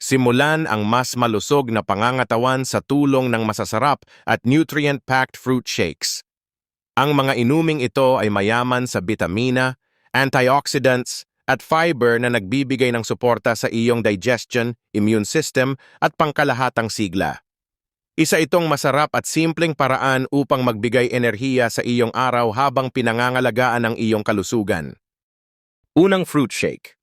Simulan ang mas malusog na pangangatawan sa tulong ng masasarap at nutrient-packed fruit shakes. Ang mga inuming ito ay mayaman sa bitamina, antioxidants, at fiber na nagbibigay ng suporta sa iyong digestion, immune system, at pangkalahatang sigla. Isa itong masarap at simpleng paraan upang magbigay enerhiya sa iyong araw habang pinangangalagaan ang iyong kalusugan. Unang fruit shake.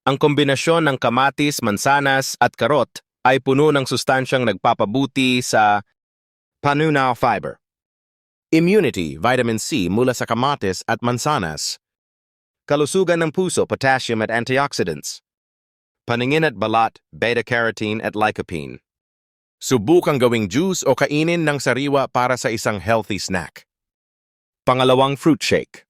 Ang kombinasyon ng kamatis, mansanas at karot ay puno ng sustansyang nagpapabuti sa panunaw fiber. Immunity, vitamin C mula sa kamatis at mansanas. Kalusugan ng puso, potassium at antioxidants. Paningin at balat, beta-carotene at lycopene. Subukang gawing juice o kainin ng sariwa para sa isang healthy snack. Pangalawang fruit shake.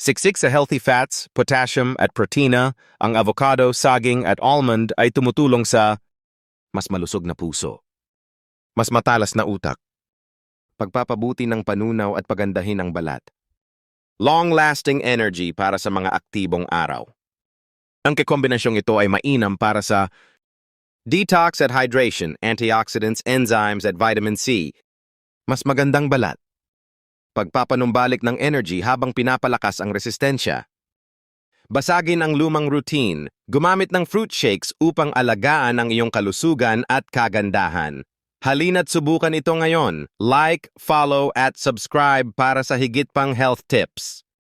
Siksik sa healthy fats, potassium at protina, ang avocado, saging at almond ay tumutulong sa mas malusog na puso, Mas matalas na utak. pagpapabuti ng panunaw at pagandahin ang balat. Long-lasting energy para sa mga aktibong araw. Ang kombinasyong ito ay mainam para sa detox at hydration, antioxidants, enzymes at vitamin C. Mas magandang balat. Pagpapanumbalik ng energy habang pinapalakas ang resistensya. Basagin ang lumang routine. Gumamit ng fruit shakes upang alagaan ang iyong kalusugan at kagandahan. Halina't subukan ito ngayon. Like, follow at subscribe para sa higit pang health tips.